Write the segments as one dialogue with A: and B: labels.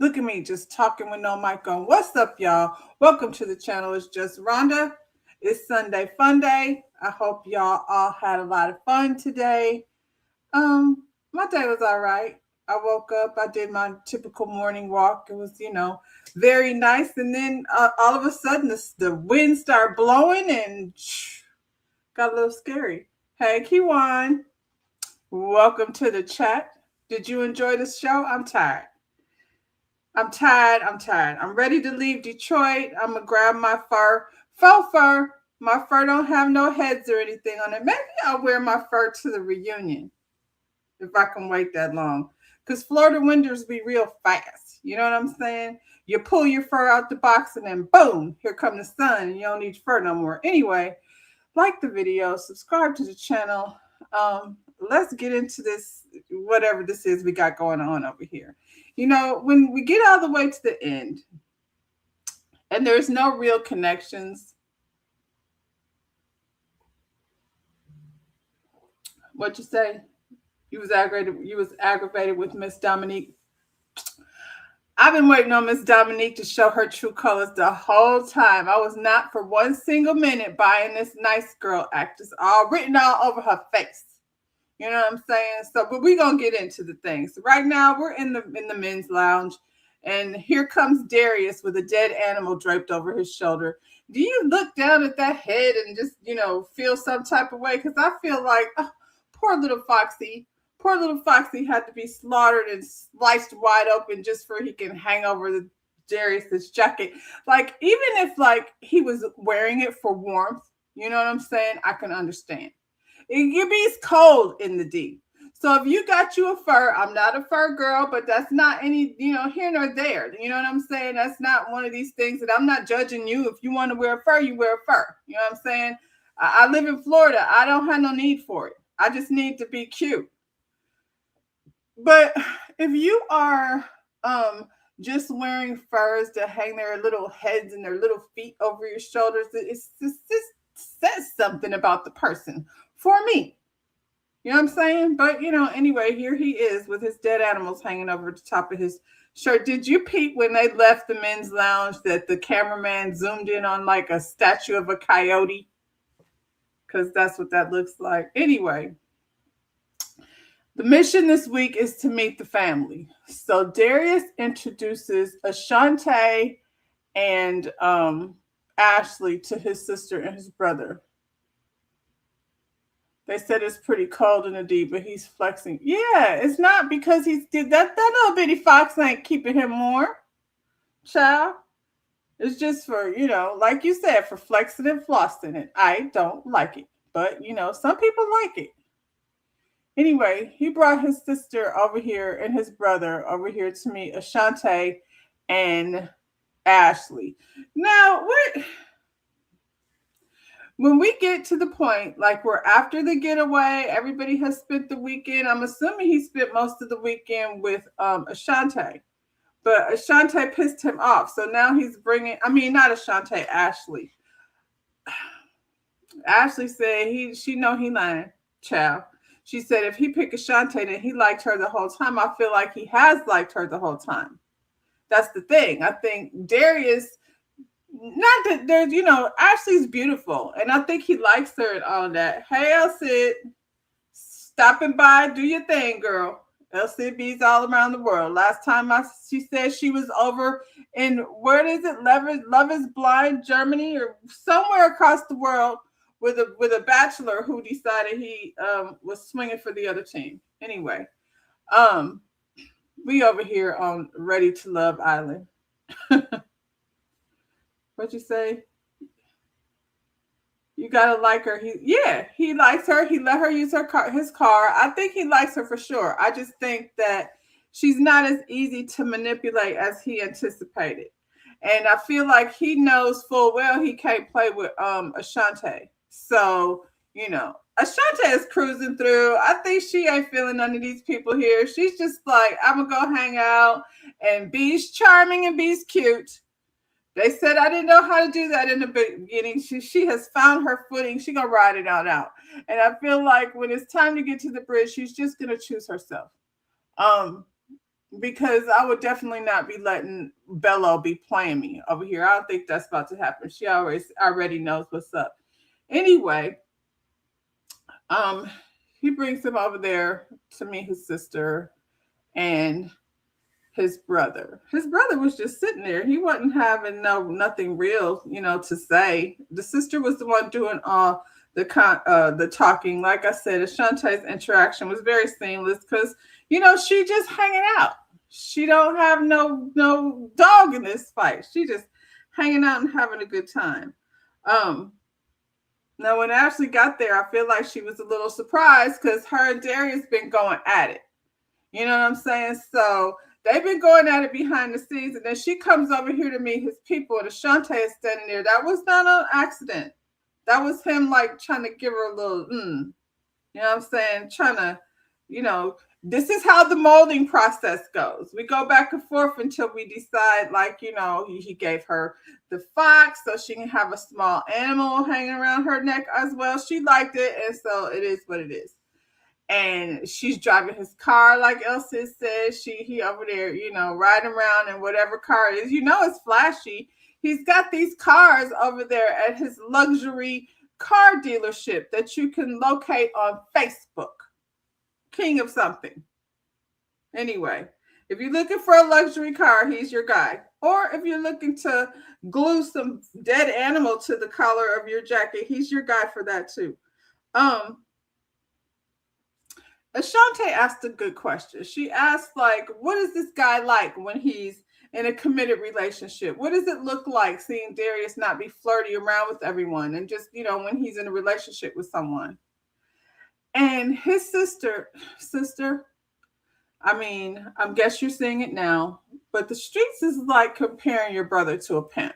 A: Look at me just talking with no mic on. What's up, y'all? Welcome to the channel. It's just Rhonda. It's Sunday Fun Day. I hope y'all all had a lot of fun today. My day was all right. I woke up, I did my typical morning walk. It was, very nice. And then all of a sudden, the wind started blowing and got a little scary. Hey, Kiwan, welcome to the chat. Did you enjoy the show? I'm tired. I'm ready to leave Detroit. I'm going to grab my faux fur. My fur don't have no heads or anything on it. Maybe I'll wear my fur to the reunion if I can wait that long. Because Florida winters be real fast. You know what I'm saying? You pull your fur out the box and then boom, here come the sun. And you don't need fur no more. Anyway, like the video, subscribe to the channel. Let's get into this, whatever this is we got going on over here. When we get all the way to the end and there's no real connections, what'd you say? You was aggravated with Miss Dominique. I've been waiting on Miss Dominique to show her true colors the whole time. I was not for one single minute buying this nice girl actress, all written all over her face. You know what I'm saying? So, but we're going to get into the things. Right now, we're in the men's lounge, and here comes Darius with a dead animal draped over his shoulder. Do you look down at that head and just, feel some type of way? Because I feel like, poor little Foxy had to be slaughtered and sliced wide open just for he can hang over the Darius's jacket. Like, even if, he was wearing it for warmth, you know what I'm saying? I can understand. It be cold in the deep. So if you got you a fur, I'm not a fur girl, but that's not any, here nor there. You know what I'm saying? That's not one of these things that I'm not judging you. If you want to wear a fur, you wear a fur. You know what I'm saying? I live in Florida. I don't have no need for it. I just need to be cute. But if you are just wearing furs to hang their little heads and their little feet over your shoulders, it says something about the person. For me, you know what I'm saying? But, anyway, here he is with his dead animals hanging over the top of his shirt. Did you peep when they left the men's lounge that the cameraman zoomed in on like a statue of a coyote? Because that's what that looks like. Anyway, the mission this week is to meet the family. So Darius introduces Ashante and Ashley to his sister and his brother. They said it's pretty cold in the deep, but he's flexing. Yeah, it's not because he's did that little bitty fox ain't keeping him warm. Child. It's just for, like you said, for flexing and flossing it. I don't like it. But, some people like it. Anyway, he brought his sister over here and his brother over here to meet Ashante and Ashley. Now, when we get to the point, like we're after the getaway, everybody has spent the weekend. I'm assuming he spent most of the weekend with Ashante. But Ashante pissed him off. So now he's not Ashante, Ashley. Ashley said she know he lying, child. She said if he picked Ashante, then he liked her the whole time. I feel like he has liked her the whole time. That's the thing. I think Darius... Not that there's, Ashley's beautiful, and I think he likes her and all that. Hey, Elsie, stopping by, do your thing, girl. LCB's all around the world. Last time she said she was over in, where is it, Love is Blind, Germany, or somewhere across the world with a bachelor who decided he was swinging for the other team. Anyway, we over here on Ready to Love Island. What'd you say? You gotta like her. He likes her. He let her use his car. I think he likes her for sure. I just think that she's not as easy to manipulate as he anticipated. And I feel like he knows full well he can't play with Ashante. So, Ashante is cruising through. I think she ain't feeling none of these people here. She's just like, I'm gonna go hang out, and B's charming and B's cute. They said I didn't know how to do that in the beginning. She has found her footing. She's going to ride it on out. And I feel like when it's time to get to the bridge, she's just going to choose herself. because I would definitely not be letting Bellow be playing me over here. I don't think that's about to happen. She already knows what's up. Anyway, um, he brings him over there to meet his sister and his brother. His brother was just sitting there. He wasn't having nothing real, to say. The sister was the one doing all the talking. Like I said, Ashante's interaction was very seamless because she just hanging out. She don't have no dog in this fight. She just hanging out and having a good time. Um, Now when Ashley got there, I feel like she was a little surprised because her and Darius been going at it. You know what I'm saying? So they've been going at it behind the scenes, and then she comes over here to meet his people, and Ashante is standing there. That was not an accident. That was him like trying to give her a little, you know what I'm saying? Trying to, this is how the molding process goes. We go back and forth until we decide, like, he gave her the fox so she can have a small animal hanging around her neck as well. She liked it, and so it is what it is. And she's driving his car, like Elsie says. He over there, riding around in whatever car it is. It's flashy. He's got these cars over there at his luxury car dealership that you can locate on Facebook. King of something. Anyway, if you're looking for a luxury car, he's your guy. Or if you're looking to glue some dead animal to the collar of your jacket, he's your guy for that too. Ashante asked a good question. She asked, like, what is this guy like when he's in a committed relationship? What does it look like seeing Darius not be flirty around with everyone and just, when he's in a relationship with someone? And his sister, I guess you're seeing it now, but the streets is like comparing your brother to a pimp.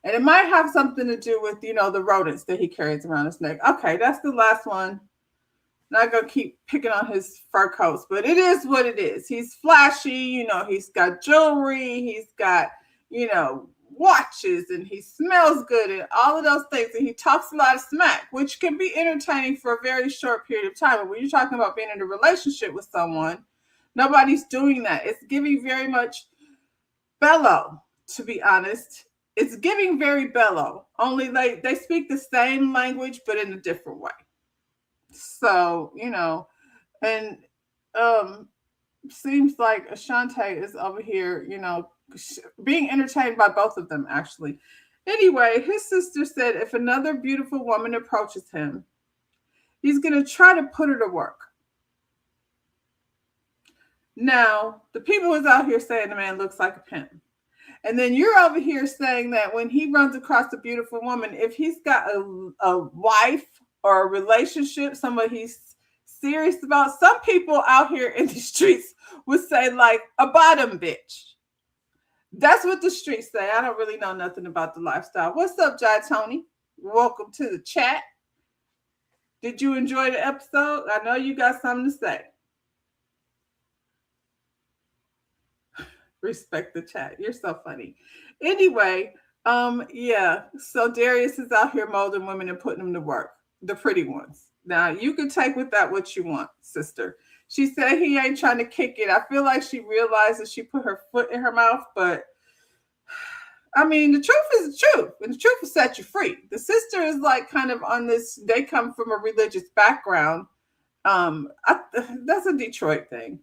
A: And it might have something to do with, the rodents that he carries around his neck. Okay, that's the last one. Not gonna keep picking on his fur coats, but it is what it is. He's flashy, he's got jewelry, he's got, watches, and he smells good and all of those things. And he talks a lot of smack, which can be entertaining for a very short period of time. But when you're talking about being in a relationship with someone, nobody's doing that. It's giving very much Bellow, to be honest. It's giving very Bellow, only they speak the same language, but in a different way. So, and seems like Ashante is over here, being entertained by both of them, actually. Anyway, his sister said if another beautiful woman approaches him, he's going to try to put her to work. Now, the people was out here saying the man looks like a pimp. And then you're over here saying that when he runs across a beautiful woman, if he's got a wife or a relationship, somebody he's serious about, some people out here in the streets would say, like, a bottom bitch. That's what the streets say. I don't really know nothing about the lifestyle. What's up, Jai Tony? Welcome to the chat. Did you enjoy the episode? I know you got something to say. Respect the chat. You're so funny. Anyway, yeah. So Darius is out here molding women and putting them to work. The pretty ones. Now, you can take with that what you want, sister. She said he ain't trying to kick it. I feel like she realized that she put her foot in her mouth, but the truth is the truth, and the truth will set you free. The sister is like kind of on this, they come from a religious background. That's a Detroit thing.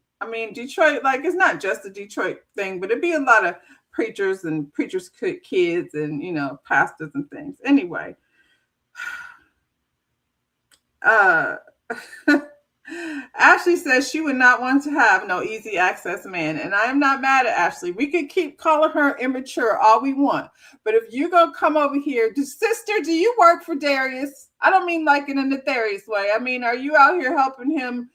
A: Detroit, like, it's not just a Detroit thing, but it'd be a lot of preachers and preachers' kids and, pastors and things. Anyway, Ashley says she would not want to have no easy access man. And I am not mad at Ashley. We could keep calling her immature all we want. But if you're going to come over here, sister, do you work for Darius? I don't mean like in a nefarious way. Are you out here helping him,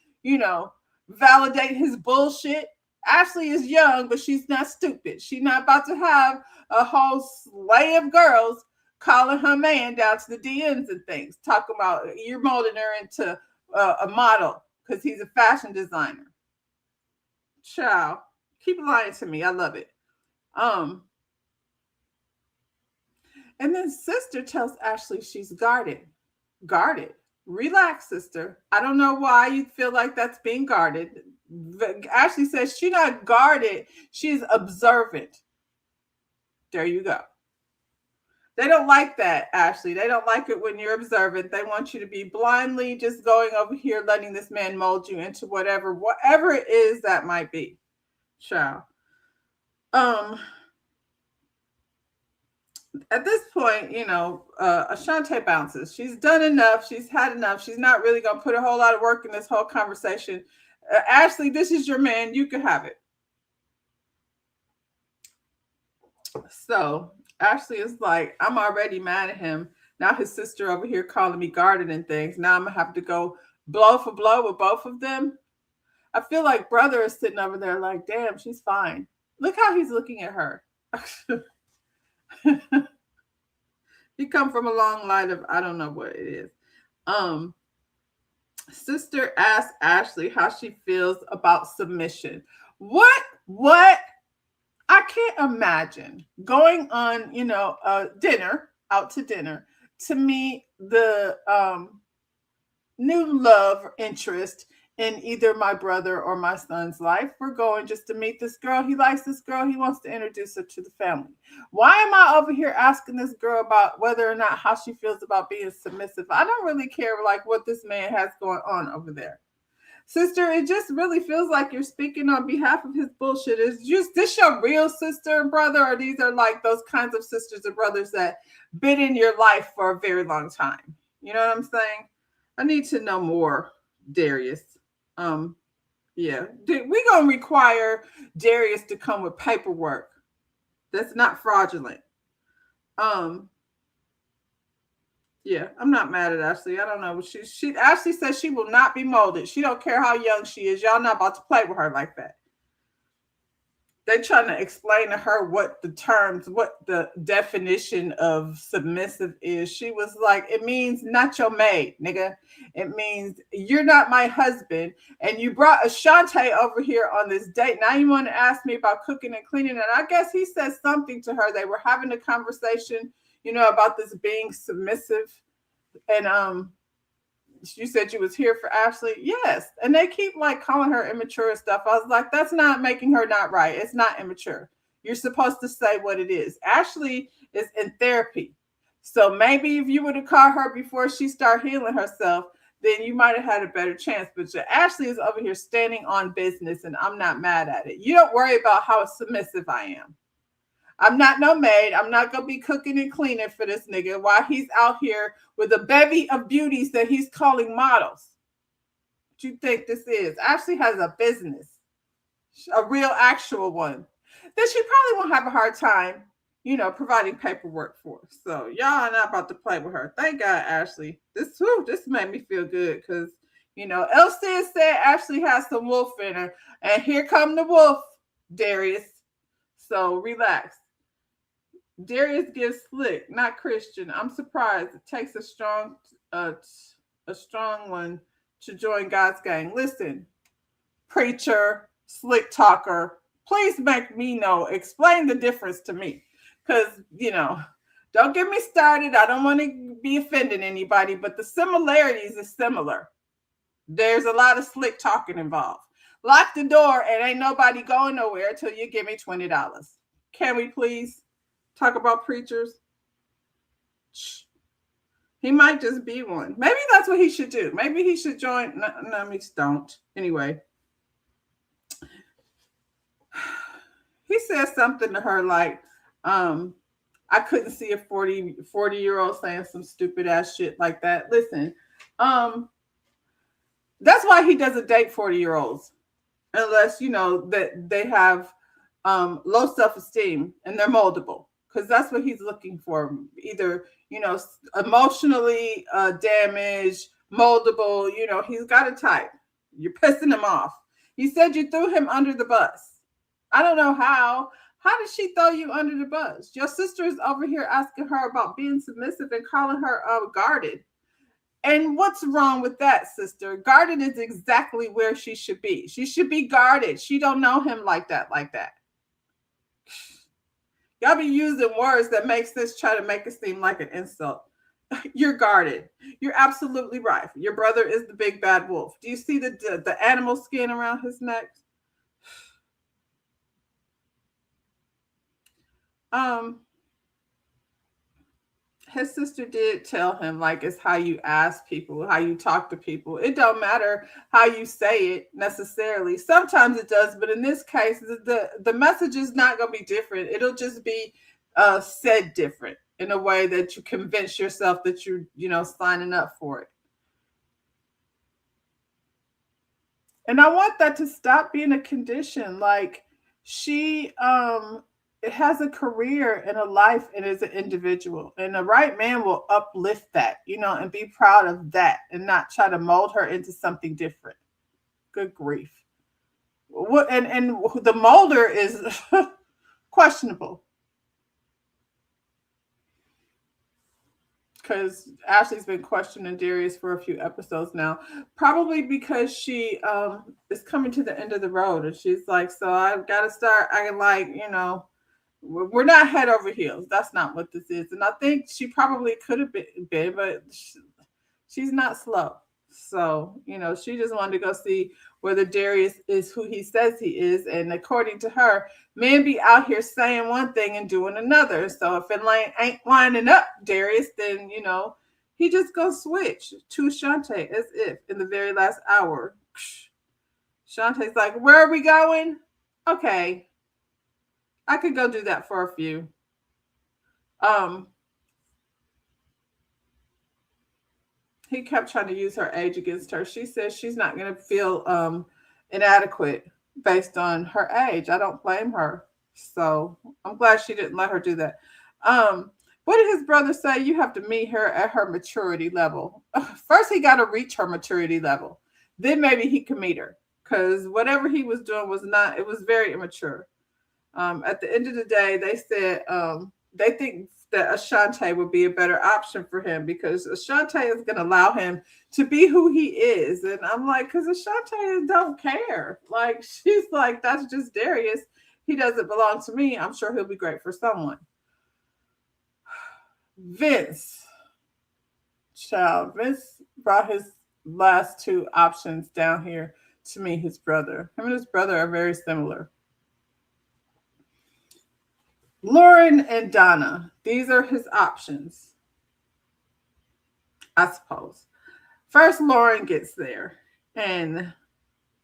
A: validate his bullshit? Ashley is young, but she's not stupid. She's not about to have a whole slew of girls calling her man down to the DMs and things, talking about you're molding her into a model because he's a fashion designer. Child, keep lying to me. I love it. And then sister tells Ashley she's guarded. Relax, sister. I don't know why you feel like that's being guarded. Ashley says she's not guarded, she's observant. There you go. They don't like that, Ashley. They don't like it when you're observant. They want you to be blindly just going over here, letting this man mold you into whatever it is that might be. Child. At this point, Ashante bounces. She's done enough. She's had enough. She's not really going to put a whole lot of work in this whole conversation. Ashley, this is your man. You can have it. So Ashley is like, I'm already mad at him. Now his sister over here calling me guarded and things. Now I'm going to have to go blow for blow with both of them. I feel like brother is sitting over there like, damn, she's fine. Look how he's looking at her. He come from a long line of, I don't know what it is. Sister asked Ashley how she feels about submission. What? I can't imagine going on, dinner, out to dinner, to meet the new love or interest in either my brother or my son's life. We're going just to meet this girl. He likes this girl. He wants to introduce her to the family. Why am I over here asking this girl about whether or not how she feels about being submissive? I don't really care like what this man has going on over there. Sister, it just really feels like you're speaking on behalf of his bullshit. Is this your real sister and brother, or these are like those kinds of sisters and brothers that been in your life for a very long time? You know what I'm saying? I need to know more, Darius. Yeah. We're gonna require Darius to come with paperwork that's not fraudulent. Yeah, I'm not mad at Ashley. I don't know. She Ashley says she will not be molded. She don't care how young she is. Y'all not about to play with her like that. They trying to explain to her what the definition of submissive is. She was like, it means not your maid, nigga. It means you're not my husband. And you brought Ashante over here on this date. Now you want to ask me about cooking and cleaning. And I guess he said something to her. They were having a conversation, about this being submissive. And you said you was here for Ashley. Yes. And they keep like calling her immature and stuff. I was like, that's not making her not right. It's not immature. You're supposed to say what it is. Ashley is in therapy. So maybe if you would have called her before she started healing herself, then you might have had a better chance. But Ashley is over here standing on business, and I'm not mad at it. You don't worry about how submissive I am. I'm not no maid. I'm not going to be cooking and cleaning for this nigga while he's out here with a bevy of beauties that he's calling models. What you think this is? Ashley has a business, a real actual one, that she probably won't have a hard time, providing paperwork for. So y'all are not about to play with her. Thank God, Ashley. This made me feel good because, Elsie said Ashley has some wolf in her. And here come the wolf, Darius. So relax. Darius gives slick, not Christian. I'm surprised. It takes a strong one to join God's gang. Listen, preacher, slick talker, please make me know. Explain the difference to me. Because, don't get me started. I don't want to be offending anybody, but the similarities is similar. There's a lot of slick talking involved. Lock the door and ain't nobody going nowhere until you give me $20. Can we please talk about preachers? He might just be one. Maybe that's what he should do. Maybe he should join. No, we don't. Anyway. He said something to her like, I couldn't see a 40-year-old saying some stupid ass shit like that. Listen, that's why he doesn't date 40-year-olds. Unless, that they have low self-esteem and they're moldable. Because that's what he's looking for. Either, emotionally damaged, moldable. He's got a type. You're pissing him off. You said you threw him under the bus. I don't know how. How did she throw you under the bus? Your sister is over here asking her about being submissive and calling her guarded. And what's wrong with that, sister? Guarded is exactly where she should be. She should be guarded. She don't know him like that. Y'all be using words that makes this try to make it seem like an insult. You're guarded. You're absolutely right. Your brother is the big bad wolf. Do you see the animal skin around his neck? Um, his sister did tell him, like, it's how you ask people, how you talk to people. It don't matter how you say it necessarily. Sometimes it does, but in this case, the message is not going to be different. It'll just be said different in a way that you convince yourself that you're, signing up for it. And I want that to stop being a condition. Like, she it has a career and a life and is an individual. And the right man will uplift that, and be proud of that and not try to mold her into something different. Good grief. What and the molder is questionable. Because Ashley's been questioning Darius for a few episodes now, probably because she is coming to the end of the road, and she's like, "So I've got to start acting like, we're not head over heels. That's not what this is." And I think she probably could have been, but she's not slow. So, she just wanted to go see whether Darius is who he says he is. And according to her, men be out here saying one thing and doing another. So if it ain't lining up, Darius, then, he just gonna switch to Shantae as if in the very last hour. Shantae's like, "Where are we going?" Okay, I could go do that for a few. Um, he kept trying to use her age against her. She says she's not going to feel inadequate based on her age. I don't blame her. So I'm glad she didn't let her do that. What did his brother say? You have to meet her at her maturity level. First, he got to reach her maturity level. Then maybe he can meet her. Because whatever he was doing was not, it was very immature. At the end of the day, they said they think that Ashante would be a better option for him because Ashante is going to allow him to be who he is. And I'm like, because Ashante don't care. Like, she's like, that's just Darius. He doesn't belong to me. I'm sure he'll be great for someone. Vince brought his last two options down here to meet his brother. Him and his brother are very similar. Lauren and Donna, these are his options, I suppose. First, Lauren gets there. And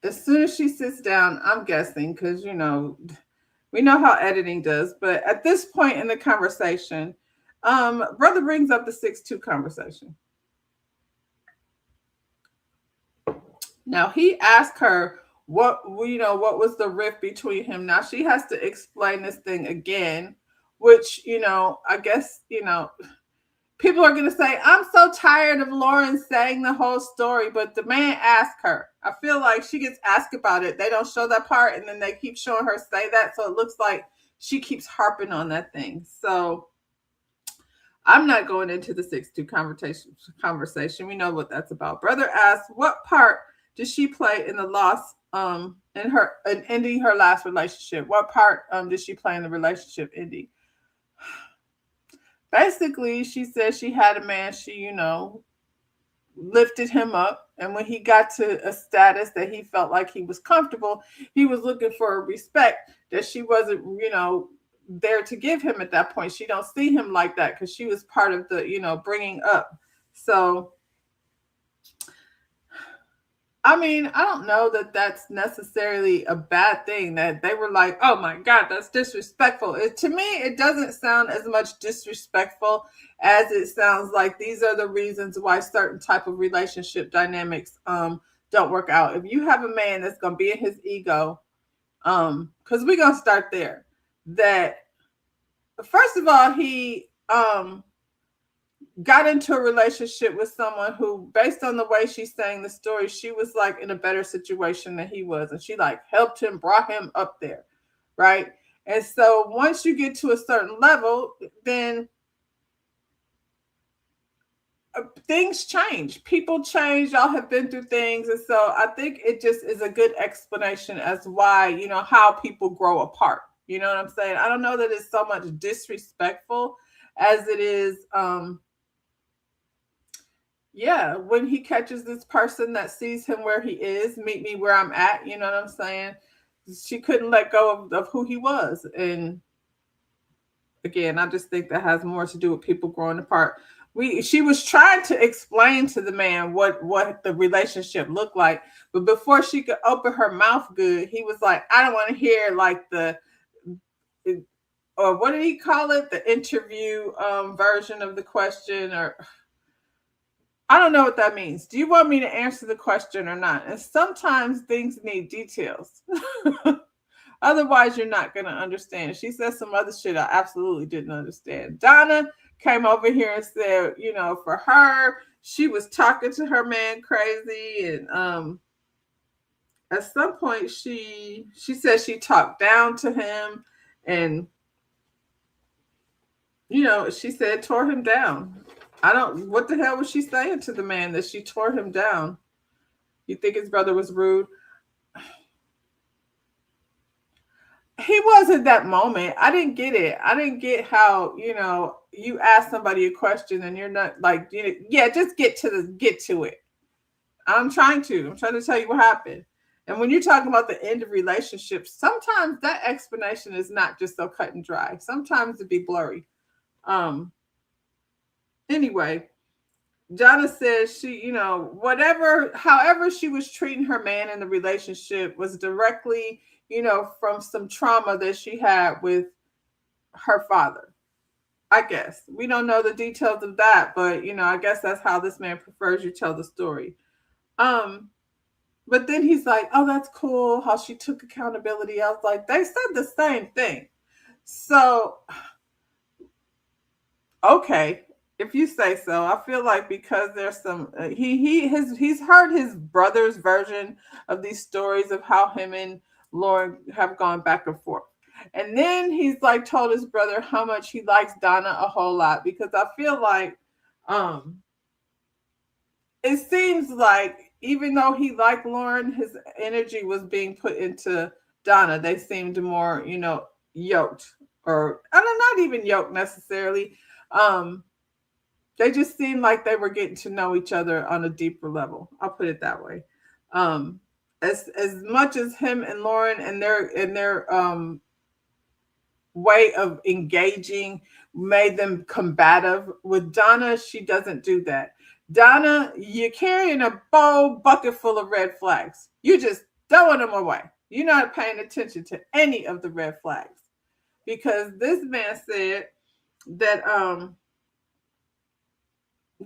A: as soon as she sits down, I'm guessing, because, we know how editing does. But at this point in the conversation, brother brings up the 6'2" conversation. Now, he asked her, what was the rift between him. Now she has to explain this thing again, which, I guess, people are going to say, I'm so tired of Lauren saying the whole story, but the man asked her. I feel like she gets asked about it. They don't show that part, and then they keep showing her say that, so it looks like she keeps harping on that thing. So I'm not going into the 6'2" conversation. We know what that's about. Brother asked, what part did she play in the loss in ending her last relationship? What part did she play in the relationship ending? Basically, she said she had a man, she, lifted him up. And when he got to a status that he felt like he was comfortable, he was looking for a respect that she wasn't, there to give him at that point. She don't see him like that because she was part of the, bringing up. So, I mean, I don't know that that's necessarily a bad thing that they were like, oh my God, that's disrespectful. To me, it doesn't sound as much disrespectful as it sounds like these are the reasons why certain type of relationship dynamics don't work out. If you have a man that's going to be in his ego, because we're going to start there, that first of all, he got into a relationship with someone who, based on the way she's saying the story, she was like in a better situation than he was. And she like helped him, brought him up there. Right. And so once you get to a certain level, then things change. People change. Y'all have been through things. And so I think it just is a good explanation as why, how people grow apart. You know what I'm saying? I don't know that it's so much disrespectful as it is, Yeah, when he catches this person that sees him where he is, meet me where I'm at, you know what I'm saying? She couldn't let go of who he was. And again, I just think that has more to do with people growing apart. She was trying to explain to the man what the relationship looked like, but before she could open her mouth good, he was like, I don't want to hear like the or what did he call it? The interview version of the question, or I don't know what that means. Do you want me to answer the question or not? And sometimes things need details. Otherwise, you're not going to understand. She said some other shit I absolutely didn't understand. Donna came over here and said, you know, for her, she was talking to her man crazy. And at some point, she said she talked down to him. And, you know, she said tore him down. What the hell was she saying to the man that she tore him down? You think his brother was rude? He was at that moment. I didn't get it. I didn't get how, you know, you ask somebody a question and you're not like, you know, yeah, just get to it. I'm trying to tell you what happened. And when you're talking about the end of relationships, sometimes that explanation is not just so cut and dry. Sometimes it be blurry. Um, anyway, Jana says she, you know, however she was treating her man in the relationship was directly, you know, from some trauma that she had with her father. I guess we don't know the details of that, but you know, I guess that's how this man prefers you tell the story. Um, but then he's like, "Oh, that's cool how she took accountability." I was like, "They said the same thing." So, okay, if you say so. I feel like because there's some he's heard his brother's version of these stories of how him and Lauren have gone back and forth. And then he's like told his brother how much he likes Donna a whole lot because I feel like um it seems like even though he liked Lauren, his energy was being put into Donna. They seemed more, you know, yoked, or I don't not even yoked necessarily. Um, they just seemed like they were getting to know each other on a deeper level. I'll put it that way. Um, as much as him and Lauren and their way of engaging made them combative. With Donna, she doesn't do that. Donna, you're carrying a bowl bucket full of red flags. You just throwing them away. You're not paying attention to any of the red flags because this man said that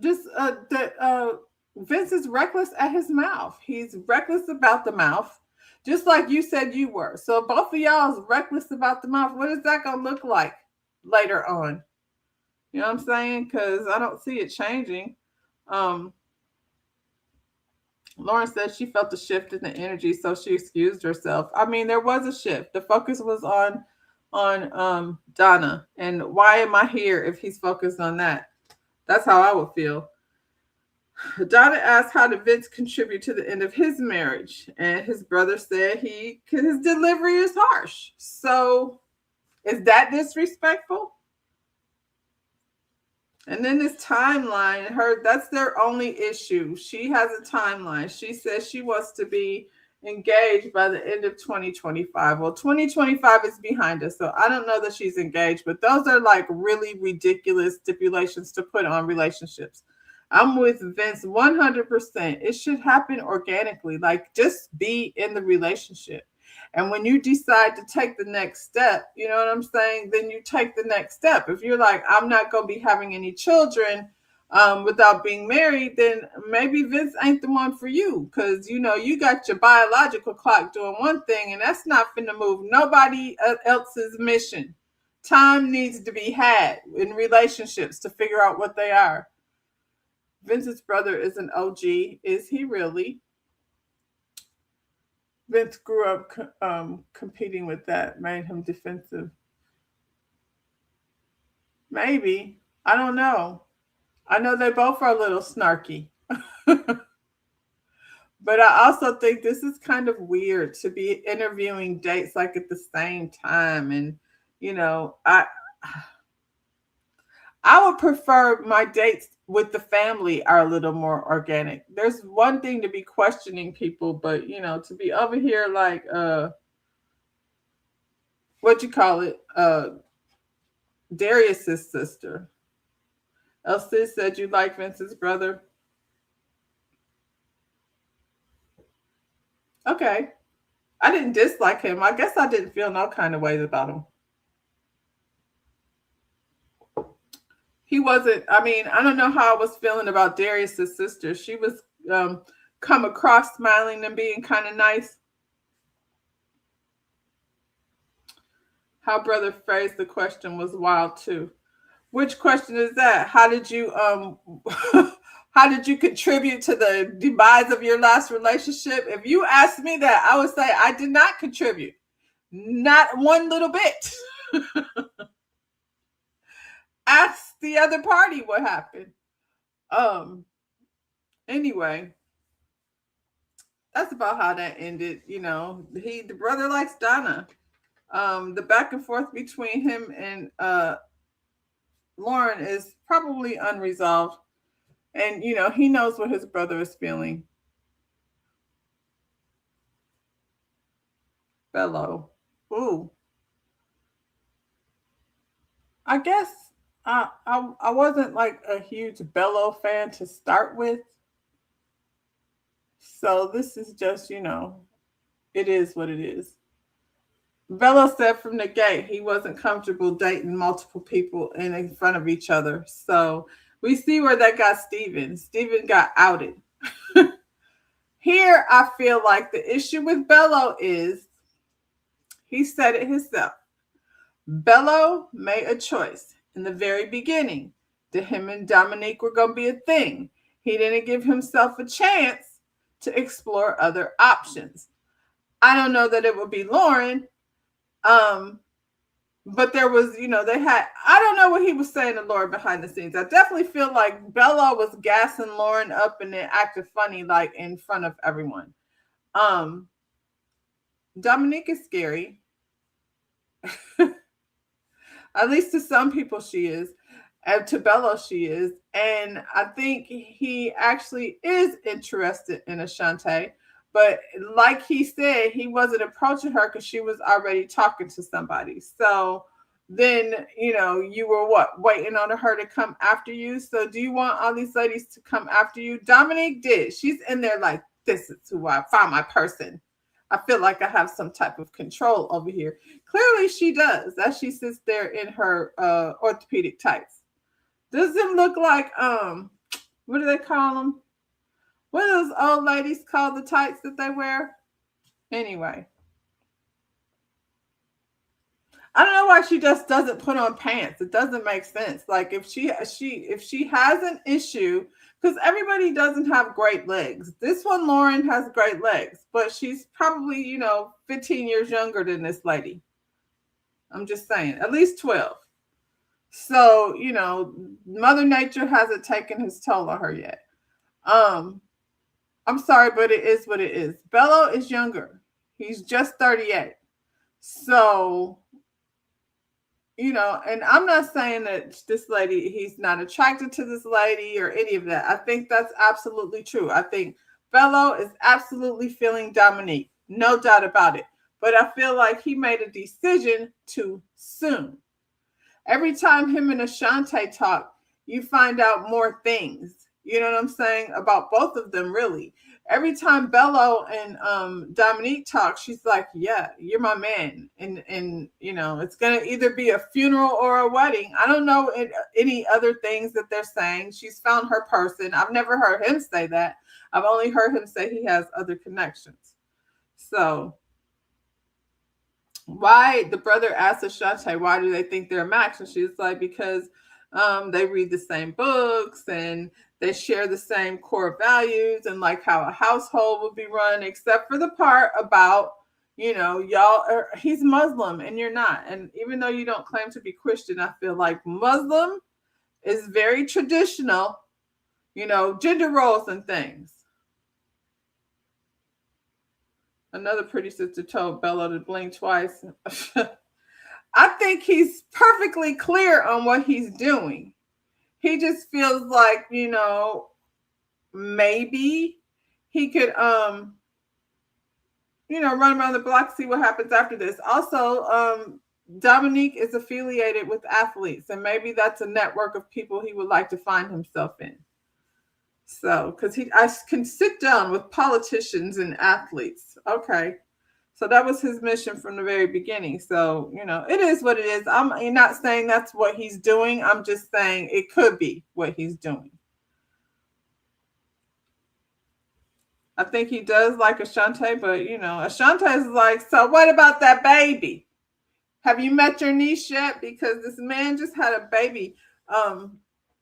A: just that Vince is reckless at his mouth. He's reckless about the mouth, just like you said you were. So both of y'all is reckless about the mouth. What is that gonna look like later on? You know what I'm saying? Because I don't see it changing. Um, Lauren said she felt a shift in the energy, so she excused herself. I mean, there was a shift. The focus was on Donna, and why am I here if he's focused on that? That's how I would feel. Donna asked how did Vince contribute to the end of his marriage, and his brother said his delivery is harsh. So is that disrespectful? And then this timeline, that's their only issue. She has a timeline. She says she wants to be engaged by the end of 2025. Well, 2025 is behind us, so I don't know that she's engaged, but those are like really ridiculous stipulations to put on relationships. I'm with Vince 100%. It should happen organically. Like just be in the relationship. And when you decide to take the next step, you know what I'm saying? Then you take the next step. If you're like, I'm not going to be having any children without being married, then maybe Vince ain't the one for you. Because, you know, you got your biological clock doing one thing, and that's not finna move nobody else's mission. Time needs to be had in relationships to figure out what they are. Vince's brother is an OG. Is he really? Vince grew up competing with that, made him defensive. Maybe. I don't know. I know they both are a little snarky. But I also think this is kind of weird to be interviewing dates like at the same time. And, you know, I would prefer my dates with the family are a little more organic. There's one thing to be questioning people, but to be over here like what you call it, Darius's sister. Elsie said you like Vince's brother. Okay. I didn't dislike him. I guess I didn't feel no kind of ways about him. He wasn't, I mean, I don't know how I was feeling about Darius's sister. She was come across smiling and being kind of nice. How brother phrased the question was wild too. Which question is that? How did you how did you contribute to the demise of your last relationship? If you asked me that, I would say I did not contribute. Not one little bit. Ask the other party what happened. Um anyway, that's about how that ended. The brother likes Donna. The back and forth between him and Lauren is probably unresolved. And he knows what his brother is feeling. Bellow. Ooh. I guess I wasn't like a huge Bellow fan to start with. So this is just, it is what it is. Bellow said from the gate he wasn't comfortable dating multiple people in front of each other. So we see where that got Steven. Steven got outed. Here, I feel like the issue with Bellow is he said it himself. Bellow made a choice in the very beginning that him and Dominique were going to be a thing. He didn't give himself a chance to explore other options. I don't know that it would be Lauren. But there was, I don't know what he was saying to Lauren behind the scenes. I definitely feel like Bellow was gassing Lauren up and then acting funny, like in front of everyone. Dominique is scary. At least to some people she is. And to Bellow she is. And I think he actually is interested in Ashante. But like he said, he wasn't approaching her because she was already talking to somebody. So then, you were waiting on her to come after you. So do you want all these ladies to come after you? Dominique did. She's in there like, this is who I found my person. I feel like I have some type of control over here. Clearly she does, as she sits there in her orthopedic tights. Does it look like, what do they call them? What are those old ladies called, the tights that they wear? Anyway. I don't know why she just doesn't put on pants. It doesn't make sense. Like if she has an issue, because everybody doesn't have great legs. This one, Lauren, has great legs, but she's probably, 15 years younger than this lady. I'm just saying, at least 12. So, Mother Nature hasn't taken his toll on her yet. I'm sorry, but it is what it is. Bellow is younger. He's just 38. So, and I'm not saying that this lady, he's not attracted to this lady or any of that. I think that's absolutely true. I think Bellow is absolutely feeling Dominique. No doubt about it. But I feel like he made a decision too soon. Every time him and Ashante talk, you find out more things. You know what I'm saying? About both of them, really. Every time Bellow and Dominique talk, she's like, yeah, you're my man. And it's going to either be a funeral or a wedding. I don't know any other things that they're saying. She's found her person. I've never heard him say that. I've only heard him say he has other connections. So why, the brother asked Ashante, why do they think they're a match? And she's like, because they read the same books and they share the same core values and like how a household would be run, except for the part about, he's Muslim and you're not. And even though you don't claim to be Christian, I feel like Muslim is very traditional, gender roles and things. Another pretty sister told Bellow to blink twice. I think he's perfectly clear on what he's doing. He just feels like, maybe he could run around the block, see what happens after this. Also, Dominique is affiliated with athletes, and maybe that's a network of people he would like to find himself in. So, because I can sit down with politicians and athletes. Okay. So that was his mission from the very beginning. So, it is what it is. I'm not saying that's what he's doing. I'm just saying it could be what he's doing. I think he does like Ashante, but Ashante is like, so what about that baby? Have you met your niece yet? Because this man just had a baby.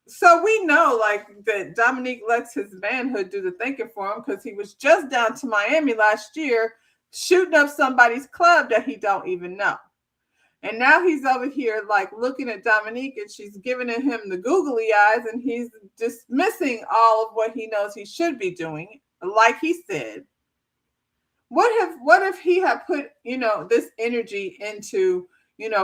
A: So we know like that Dominique lets his manhood do the thinking for him, because he was just down to Miami last year shooting up somebody's club that he don't even know. And now he's over here like looking at Dominique, and she's giving him the googly eyes, and he's dismissing all of what he knows he should be doing. Like he said, what if he had put, this energy into,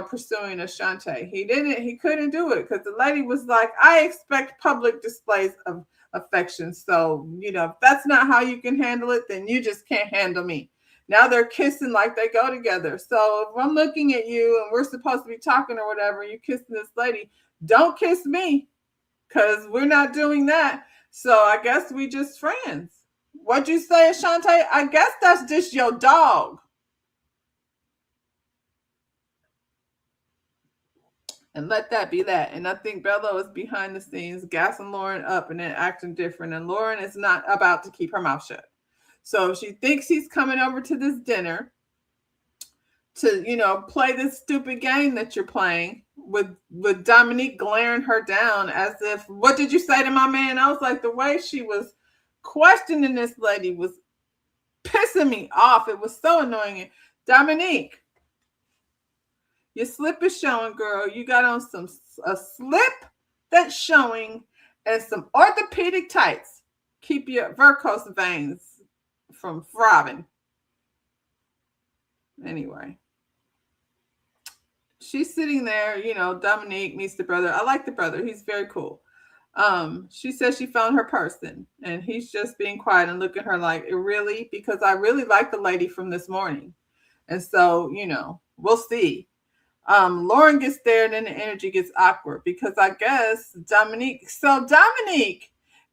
A: pursuing Ashante? He couldn't do it, because the lady was like, I expect public displays of affection. So, if that's not how you can handle it, then you just can't handle me. Now they're kissing like they go together. So if I'm looking at you and we're supposed to be talking or whatever, you kissing this lady, don't kiss me, because we're not doing that. So I guess we just friends. What'd you say, Ashante? I guess that's just your dog. And let that be that. And I think Bellow is behind the scenes gassing Lauren up and then acting different. And Lauren is not about to keep her mouth shut. So if she thinks he's coming over to this dinner to, play this stupid game that you're playing with Dominique glaring her down as if, what did you say to my man? I was like, the way she was questioning this lady was pissing me off. It was so annoying. Dominique, your slip is showing, girl. You got on a slip that's showing and some orthopedic tights. Keep your varicose veins from throbbing. Anyway, she's sitting there. Dominique meets the brother. I like the brother. He's very cool. She says she found her person, and he's just being quiet and looking at her like, really? Because I really like the lady from this morning. And so, we'll see. Lauren gets there, and then the energy gets awkward, because I guess Dominique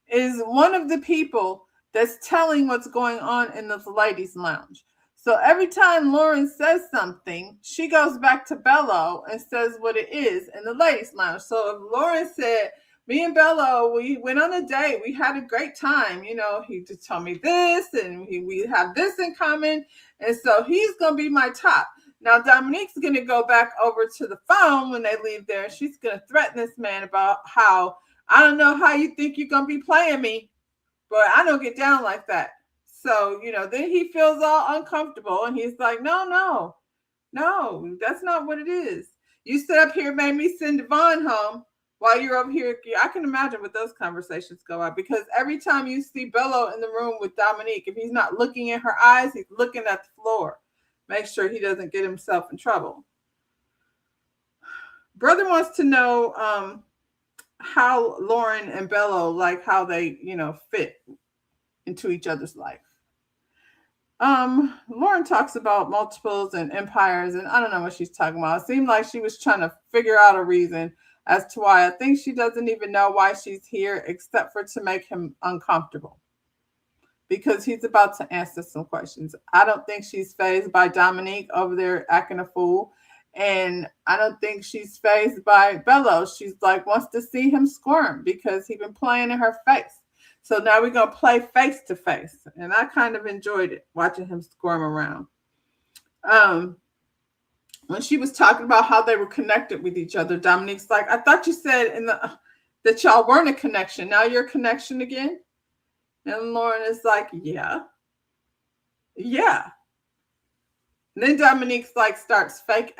A: is one of the people that's telling what's going on in the ladies' lounge. So every time Lauren says something, she goes back to Bellow and says what it is in the ladies' lounge. So if Lauren said, me and Bellow, we went on a date, we had a great time, he just told me this, and we have this in common, and so he's going to be my top. Now, Dominique's going to go back over to the phone when they leave there, and she's going to threaten this man about how, I don't know how you think you're going to be playing me, but I don't get down like that. So, then he feels all uncomfortable, and he's like, no, that's not what it is. You sit up here, made me send Devon home while you're over here. I can imagine what those conversations go on, because every time you see Bellow in the room with Dominique, if he's not looking in her eyes, he's looking at the floor. Make sure he doesn't get himself in trouble. Brother wants to know how Lauren and Bellow, like how they, fit into each other's life. Lauren talks about multiples and empires, and I don't know what she's talking about. It seemed like she was trying to figure out a reason as to why. I think she doesn't even know why she's here, except for to make him uncomfortable, because he's about to answer some questions. I don't think she's fazed by Dominique over there acting a fool. And I don't think she's fazed by Bellow. She's like, wants to see him squirm, because he's been playing in her face. So now we're going to play face to face. And I kind of enjoyed it, watching him squirm around. When she was talking about how they were connected with each other, Dominique's like, I thought you said that y'all weren't a connection. Now you're a connection again? And Lauren is like, yeah. And then Dominique's like starts fake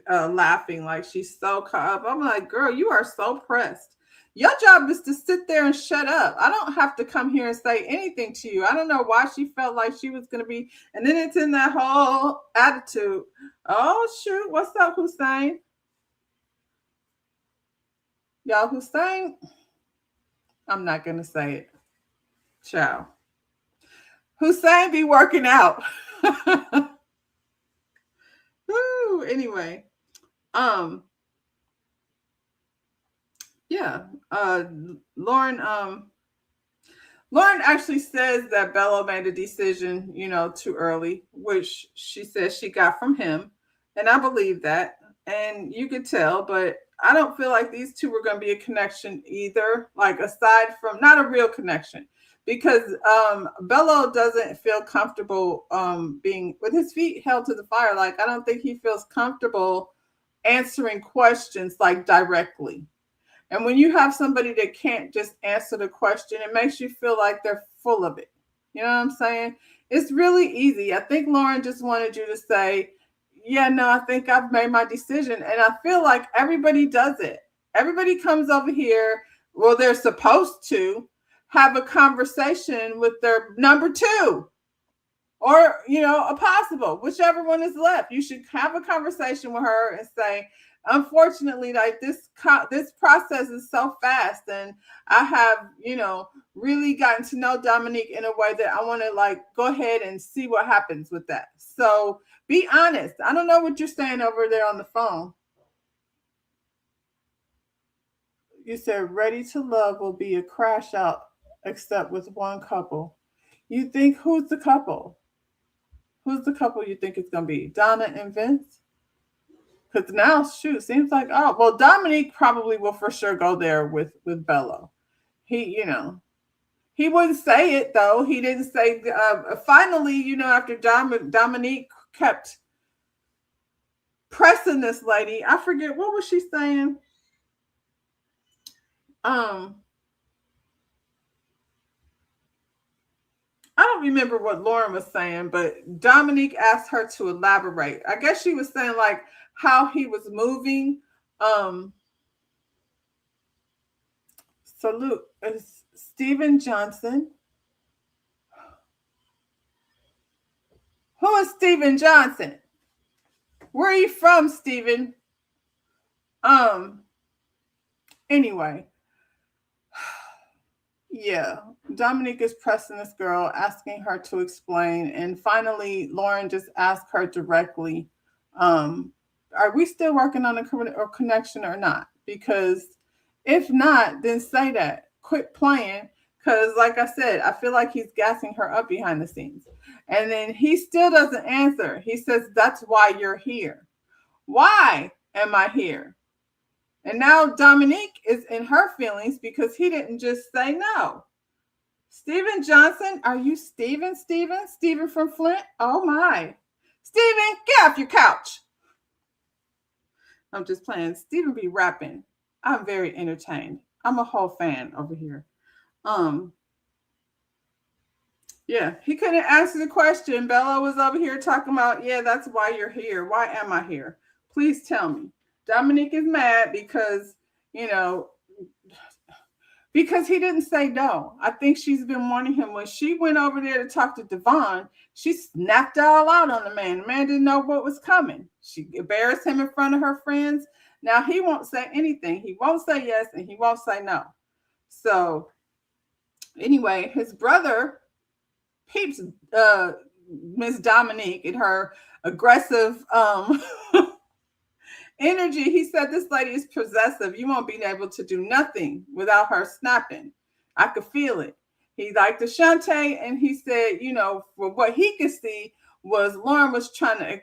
A: laughing like she's so caught up. I'm like, girl, you are so pressed. Your job is to sit there and shut up. I don't have to come here and say anything to you. I don't know why she felt like she was going to be. And then it's in that whole attitude. Oh, shoot. What's up, Hussein? Y'all, Hussein I'm not gonna say it. Ciao. Hussein be working out. Woo. Anyway, um, yeah. Lauren, Lauren actually says that Bellow made a decision, too early, which she says she got from him. And I believe that. And you could tell, but I don't feel like these two were going to be a connection either. Like, aside from not a real connection, because Bellow doesn't feel comfortable being with his feet held to the fire. Like, I don't think he feels comfortable answering questions like directly. And when you have somebody that can't just answer the question, it makes you feel like they're full of it. You know what I'm saying? It's really easy. I think Lauren just wanted you to say, yeah, no, I think I've made my decision. And I feel like everybody does it. Everybody comes over here, well, they're supposed to have a conversation with their number two, or a possible, whichever one is left. You should have a conversation with her and say, unfortunately, like this process is so fast, and I have really gotten to know Dominique in a way that I want to like go ahead and see what happens with that. So be honest. I don't know what you're saying over there on the phone. You said ready to love will be a crash out except with one couple. You think who's the couple? Who's the couple you think it's going to be? Donna and Vince? Because now, shoot, seems like, oh, well, Dominique probably will for sure go there with Bellow. He wouldn't say it, though. He didn't say, finally, after Dominique kept pressing this lady, I forget, what was she saying? I don't remember what Lauren was saying, but Dominique asked her to elaborate. I guess she was saying like how he was moving. Salute. It's Steven Johnson. Who is Steven Johnson? Where are you from, Steven? Anyway. Yeah, Dominique is pressing this girl, asking her to explain. And finally, Lauren just asked her directly, are we still working on a connection or not? Because if not, then say that. Quit playing. Because like I said, I feel like he's gassing her up behind the scenes. And then he still doesn't answer. He says, that's why you're here. Why am I here? And now Dominique is in her feelings because he didn't just say no. Steven Johnson, are you Steven from Flint? Oh my. Steven, get off your couch. I'm just playing. Steven be rapping. I'm very entertained. I'm a whole fan over here. Yeah, he couldn't answer the question. Bellow was over here talking about, yeah, that's why you're here. Why am I here? Please tell me. Dominique is mad because he didn't say no. I think she's been warning him. When she went over there to talk to Devon, she snapped all out on the man. The man didn't know what was coming. She embarrassed him in front of her friends. Now he won't say anything. He won't say yes and he won't say no. So anyway, his brother peeps Miss Dominique and her aggressive energy. He said, this lady is possessive. You won't be able to do nothing without her snapping. I could feel it. He liked Ashante, and he said, for what he could see was Lauren was trying to,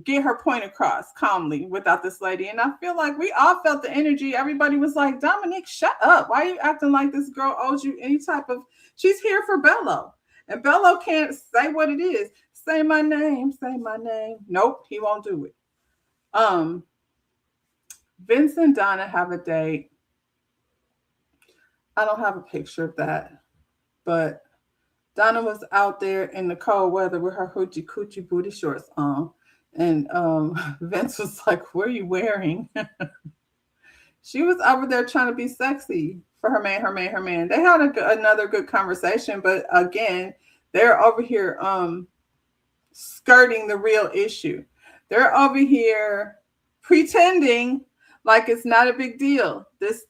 A: get her point across calmly without this lady. And I feel like we all felt the energy. Everybody was like, Dominique, shut up. Why are you acting like this girl owes you any type of, she's here for Bellow. And Bellow can't say what it is. Say my name. Nope, he won't do it. Vince and Donna have a date. I don't have a picture of that, but Donna was out there in the cold weather with her hoochie coochie booty shorts on, and Vince was like, "What are you wearing?" She was over there trying to be sexy for her man. They had another good conversation, but again, they're over here skirting the real issue. They're over here pretending like it's not a big deal. This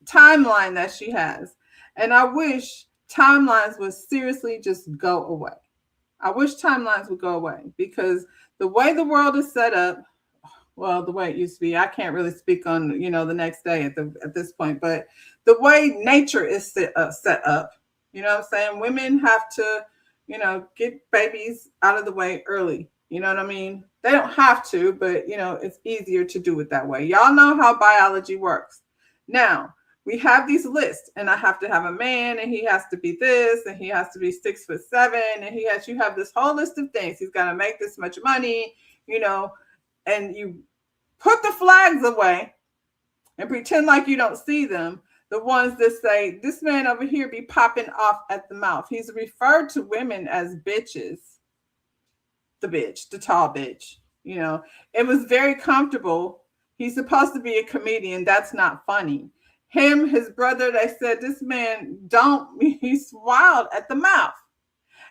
A: timeline that she has. And I wish timelines would seriously just go away. I wish timelines would go away because the way the world is set up, well, the way it used to be, I can't really speak on, the next day at this point, but the way nature is set up, you know what I'm saying? Women have to, get babies out of the way early. You know what I mean? They don't have to, but it's easier to do it that way. Y'all know how biology works. Now, we have these lists, and I have to have a man, and he has to be this, and he has to be 6'7", and you have this whole list of things. He's got to make this much money, and you put the flags away and pretend like you don't see them. The ones that say, this man over here be popping off at the mouth. He's referred to women as bitches. The bitch, the tall bitch. It was very comfortable. He's supposed to be a comedian. That's not funny. Him, his brother, they said, this man he's wild at the mouth.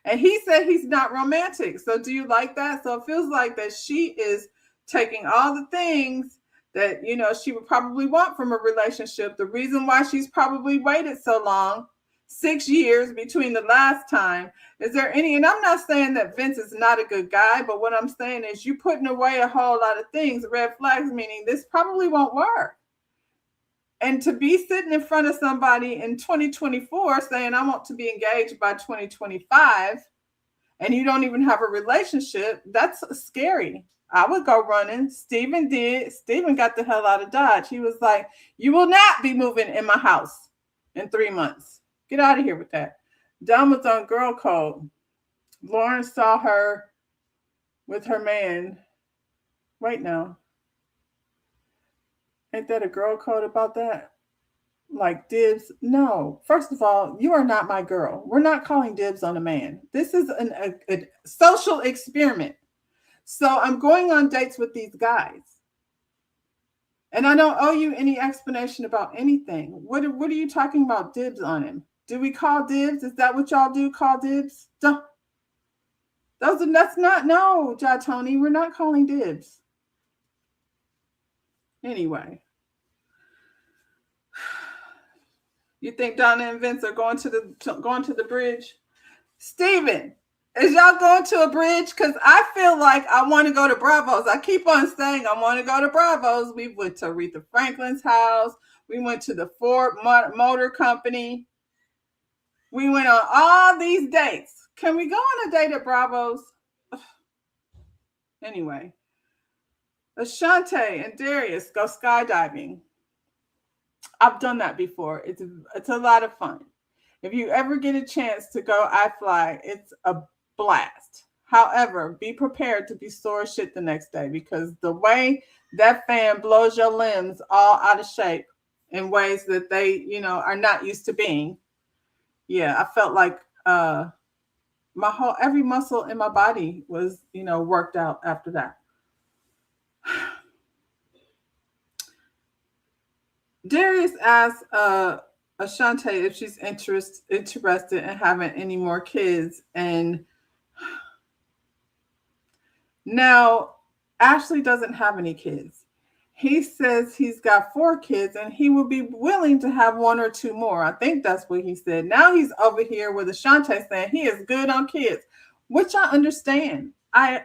A: And he said he's not romantic. So do you like that? So it feels like that she is taking all the things that, she would probably want from a relationship. The reason why she's probably waited so long, 6 years between the last time. Is there any, and I'm not saying that Vince is not a good guy, but what I'm saying is you putting away a whole lot of things, red flags, meaning this probably won't work. And to be sitting in front of somebody in 2024 saying, I want to be engaged by 2025, and you don't even have a relationship, that's scary. I would go running. Steven did. Steven got the hell out of Dodge. He was like, you will not be moving in my house in 3 months. Get out of here with that. Dawn was on girl code. Lauren saw her with her man. Wait, no. Ain't that a girl code about that? Like dibs? No. First of all, you are not my girl. We're not calling dibs on a man. This is a social experiment. So I'm going on dates with these guys. And I don't owe you any explanation about anything. What are you talking about dibs on him? Do we call dibs? Is that what y'all do? Call dibs? That's not, no, Ja Tony. We're not calling dibs. Anyway. You think Donna and Vince are going to the bridge? Steven, is y'all going to a bridge? Because I feel like I want to go to Bravo's. I keep on saying I want to go to Bravo's. We went to Aretha Franklin's house. We went to the Ford Motor Company. We went on all these dates. Can we go on a date at Bravo's? Anyway. Ashante and Darius go skydiving. I've done that before. It's a lot of fun. If you ever get a chance to go iFly, it's a blast. However, be prepared to be sore as shit the next day because the way that fan blows your limbs all out of shape in ways that they, are not used to being. Yeah, I felt like every muscle in my body was, worked out after that. Darius asked Ashante if she's interested in having any more kids. And now Ashley doesn't have any kids. He says he's got 4 kids and he would be willing to have 1 or 2 more. I think that's what he said. Now he's over here with Ashante saying he is good on kids, which I understand. I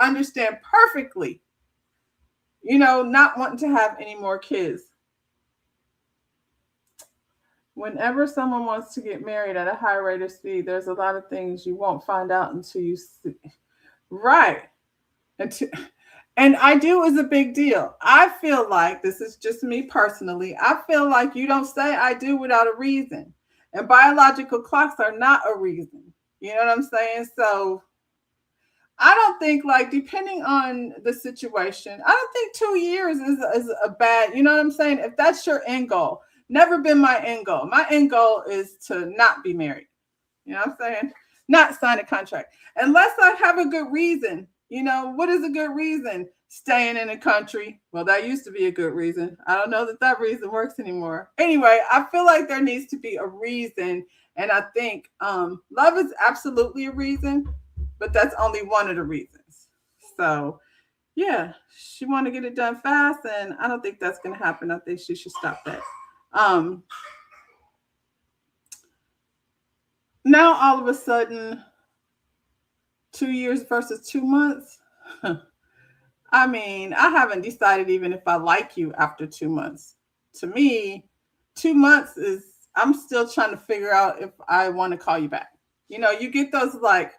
A: understand perfectly, not wanting to have any more kids. Whenever someone wants to get married at a high rate of speed, there's a lot of things you won't find out until you see. Right. And I do is a big deal. I feel like, this is just me personally, I feel like you don't say I do without a reason. And biological clocks are not a reason. You know what I'm saying? So I don't think, like, depending on the situation, I don't think 2 years is a bad, you know what I'm saying? If that's your end goal. Never been my end goal. My end goal is to not be married. You know what I'm saying? Not sign a contract. Unless I have a good reason. What is a good reason? Staying in the country. Well, that used to be a good reason. I don't know that reason works anymore. Anyway, I feel like there needs to be a reason. And I think love is absolutely a reason, but that's only one of the reasons. So Yeah, she want to get it done fast, and I don't think that's going to happen. I think she should stop that. Um, Now all of a sudden, 2 years versus 2 months. I mean, I haven't decided even if I like you after 2 months. To me, 2 months is, I'm still trying to figure out if I want to call you back. You get those like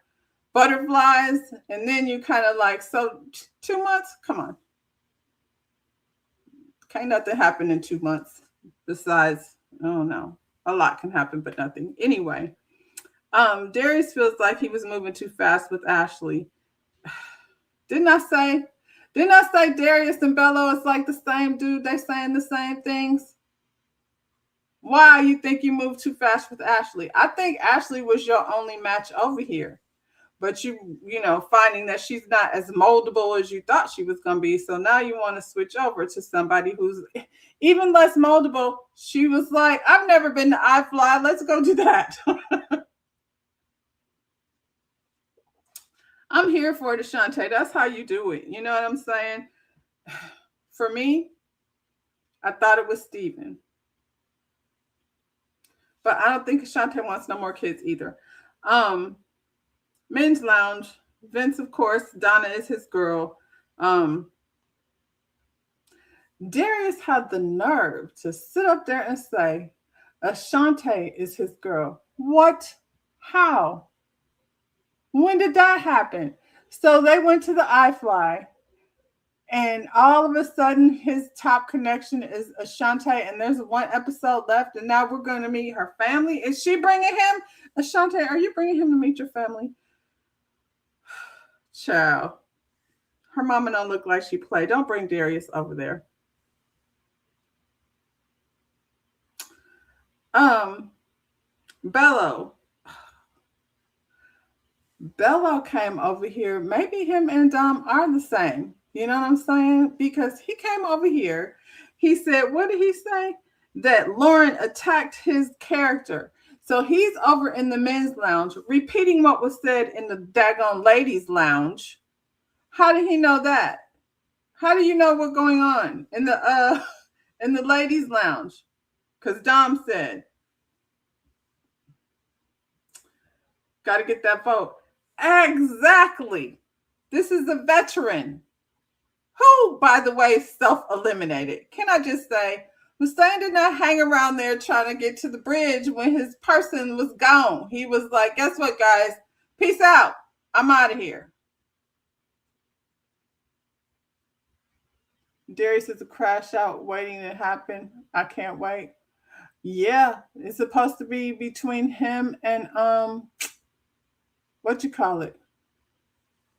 A: butterflies, and then you kind of like, so 2 months? Come on. Can't nothing happen in 2 months besides, oh no, a lot can happen, but nothing. Anyway, Darius feels like he was moving too fast with Ashley. Didn't I say? Didn't I say Darius and Bellow is like the same dude? They saying the same things. Why you think you moved too fast with Ashley? I think Ashley was your only match over here. But finding that she's not as moldable as you thought she was going to be. So now you want to switch over to somebody who's even less moldable. She was like, I've never been to iFly. Let's go do that. I'm here for it, Ashante. That's how you do it. You know what I'm saying? For me, I thought it was Steven. But I don't think Ashante wants no more kids either. Men's lounge. Vince, of course. Donna is his girl. Darius had the nerve to sit up there and say, Ashante is his girl. What? How? When did that happen? So they went to the iFly, and all of a sudden his top connection is Ashante, and there's one episode left, and now we're going to meet her family. Is she bringing him? Ashante, are you bringing him to meet your family? Child. Her mama don't look like she played. Don't bring Darius over there. Bellow. Bellow came over here. Maybe him and Dom are the same. You know what I'm saying? Because he came over here. He said, what did he say? That Lauren attacked his character. So he's over in the men's lounge repeating what was said in the daggone ladies' lounge. How did he know that? How do you know what's going on in the ladies' lounge? Because Dom said, got to get that vote. Exactly. This is a veteran who, by the way, self-eliminated. Can I just say, Hussein did not hang around there trying to get to the bridge when his person was gone. He was like, guess what, guys? Peace out. I'm out of here. Darius is a crash out waiting to happen. I can't wait. Yeah, it's supposed to be between him and what you call it?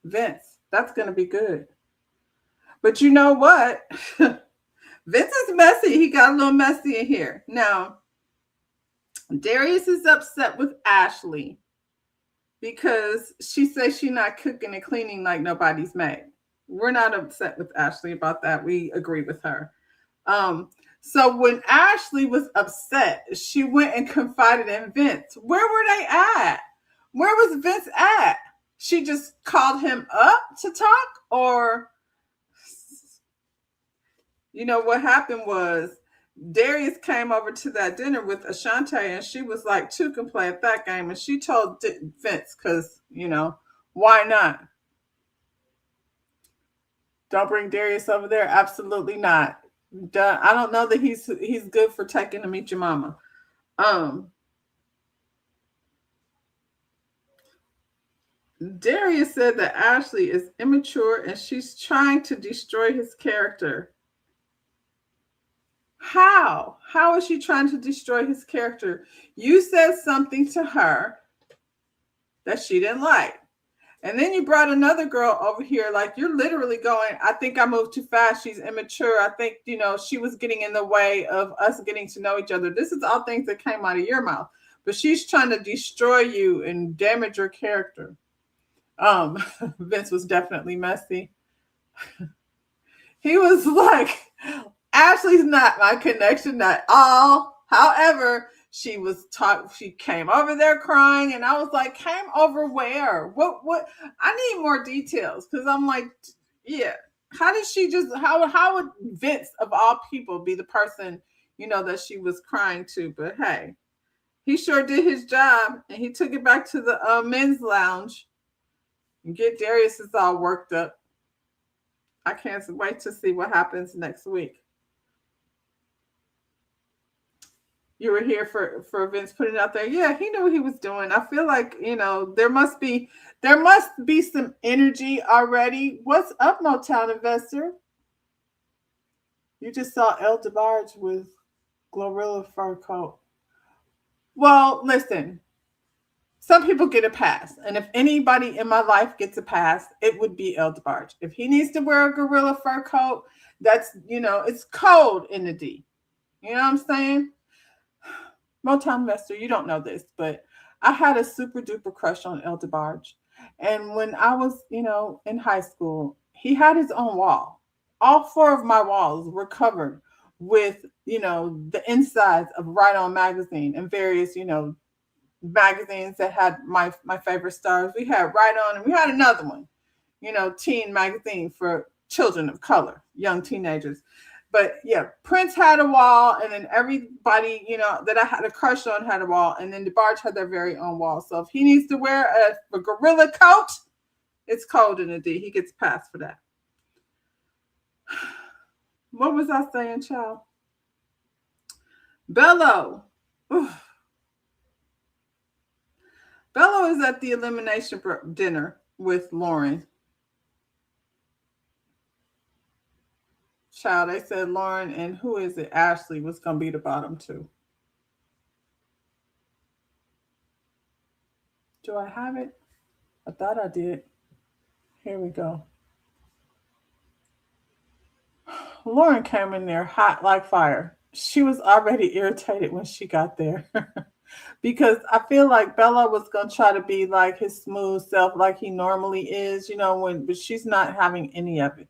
A: Vince. That's going to be good. But you know what? Vince is messy. He got a little messy in here. Now, Darius is upset with Ashley because she says she's not cooking and cleaning like nobody's maid. We're not upset with Ashley about that. We agree with her. So when Ashley was upset, she went and confided in Vince. Where were they at? Where was Vince at? She just called him up to talk? Or, what happened was Darius came over to that dinner with Ashante, and she was like, two can play at that game. And she told Vince, because, why not? Don't bring Darius over there? Absolutely not. I don't know that he's good for taking to meet your mama. Darius said that Ashley is immature and she's trying to destroy his character. How? How is she trying to destroy his character? You said something to her that she didn't like. And then you brought another girl over here, like you're literally going, I think I moved too fast. She's immature. I think, she was getting in the way of us getting to know each other. This is all things that came out of your mouth. But she's trying to destroy you and damage your character. Vince was definitely messy. He was like, Ashley's not my connection at all. However, she came over there crying, and I was like, came over where? What? I need more details, because I'm like, yeah. How did she just how would Vince of all people be the person, that she was crying to? But hey, he sure did his job, and he took it back to the men's lounge and get Darius is all worked up. I can't wait to see what happens next week. You were here for Vince putting it out there. Yeah, he knew what he was doing. I feel like there must be some energy already. What's up, Motown investor? You just saw El DeBarge with Glorilla fur coat. Well, listen, some people get a pass. And if anybody in my life gets a pass, it would be El DeBarge. If he needs to wear a gorilla fur coat, it's cold in the D. You know what I'm saying? Motown investor, you don't know this, but I had a super duper crush on El DeBarge. And when I was, in high school, he had his own wall. All four of my walls were covered with, the insides of Right On magazine and various, magazines that had my favorite stars. We had Right On, and we had another one, teen magazine for children of color, young teenagers. But yeah, Prince had a wall, and then everybody, that I had a crush on had a wall, and then DeBarge had their very own wall. So if he needs to wear a gorilla coat, it's cold in the D. He gets passed for that. What was I saying, child? Bellow. Oof. Bellow is at the Elimination dinner with Lauren. Child, they said Lauren and who is it? Ashley was going to be the bottom two. Do I have it? I thought I did. Here we go. Lauren came in there hot like fire. She was already irritated when she got there. Because I feel like Bella was going to try to be like his smooth self like he normally is, but she's not having any of it.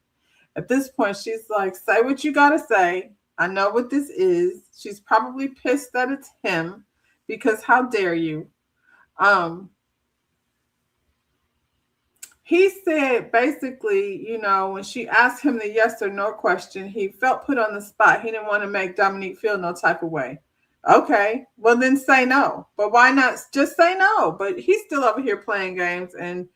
A: At this point, she's like, say what you got to say. I know what this is. She's probably pissed that it's him because how dare you? He said basically, when she asked him the yes or no question, he felt put on the spot. He didn't want to make Dominique feel no type of way. Okay, well then say no. But why not just say no? But he's still over here playing games. And,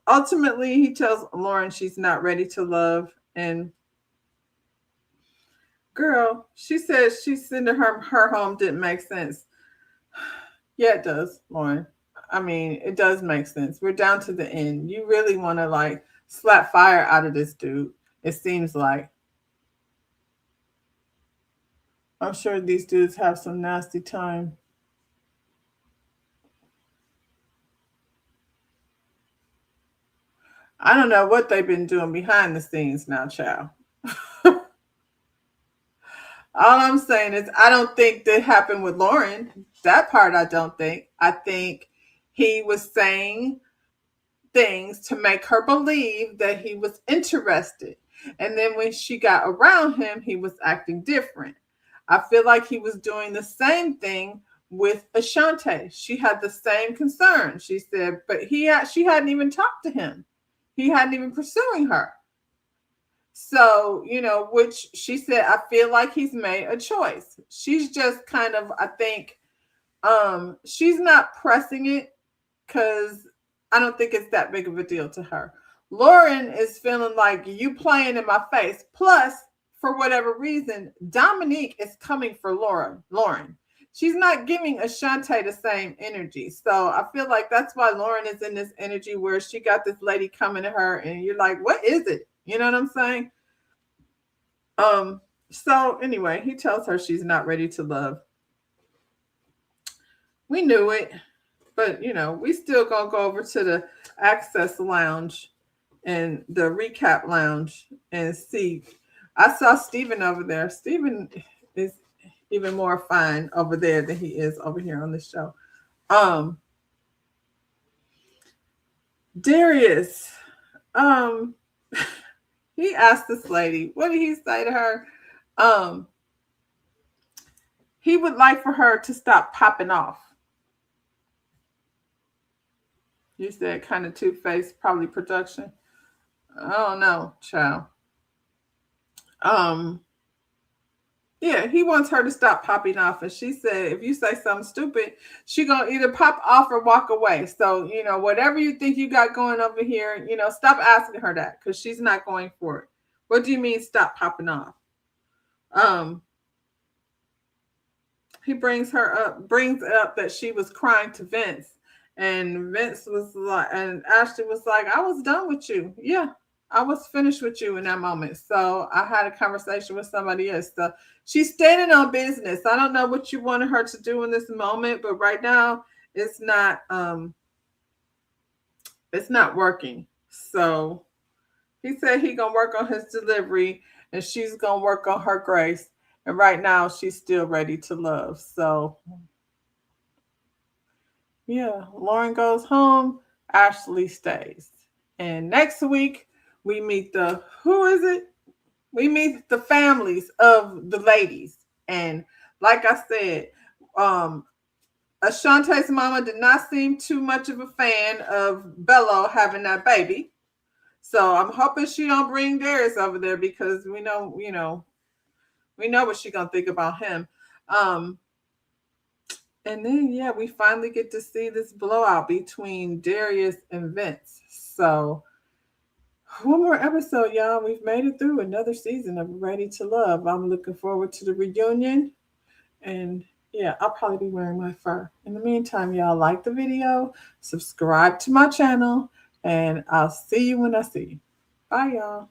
A: ultimately he tells Lauren she's not ready to love. And girl, she says she's sending her home didn't make sense. Yeah, it does, Lauren. I mean, it does make sense. We're down to the end. You really want to like slap fire out of this dude. It seems like. I'm sure these dudes have some nasty time. I don't know what they've been doing behind the scenes now, child. All I'm saying is I don't think that happened with Lauren. That part I don't think. I think he was saying things to make her believe that he was interested. And then when she got around him, he was acting different. I feel like he was doing the same thing with Ashante. She had the same concern. She said, but she hadn't even talked to him. He hadn't even pursuing her. So, which she said, I feel like he's made a choice. She's just kind of, I think, she's not pressing it because I don't think it's that big of a deal to her. Lauren is feeling like you playing in my face. Plus, for whatever reason, Dominique is coming for Lauren. She's not giving Ashante the same energy. So I feel like that's why Lauren is in this energy where she got this lady coming to her and you're like, what is it? You know what I'm saying? So anyway, he tells her she's not ready to love. We knew it, but we still gonna go over to the access lounge and the recap lounge and see. I saw Steven over there. Steven is even more fine over there than he is over here on the show. Darius, he asked this lady, what did he say to her? He would like for her to stop popping off. You said kind of two-faced, probably production. I don't know, child. Um, yeah, he wants her to stop popping off. And she said, if you say something stupid, she gonna either pop off or walk away. So, whatever you think you got going over here, stop asking her that because she's not going for it. What do you mean stop popping off? Um, he brings up that she was crying to Vince. And Vince was like, and Ashley was like, I was done with you. Yeah, I was finished with you in that moment. So I had a conversation with somebody else. So she's standing on business. I don't know what you wanted her to do in this moment, but right now it's not working. So he said he gonna work on his delivery and she's gonna work on her grace. And right now she's still ready to love. So yeah, Lauren goes home, Ashley stays. And next week we meet who is it? We meet the families of the ladies. And like I said, Ashante's mama did not seem too much of a fan of Bellow having that baby. So I'm hoping she don't bring Darius over there because we know what she gonna think about him. Um, and then yeah, we finally get to see this blowout between Darius and Vince. So one more episode, y'all. We've made it through another season of Ready to Love. I'm looking forward to the reunion. And yeah, I'll probably be wearing my fur. In the meantime, y'all like the video, subscribe to my channel, and I'll see you when I see you. Bye, y'all.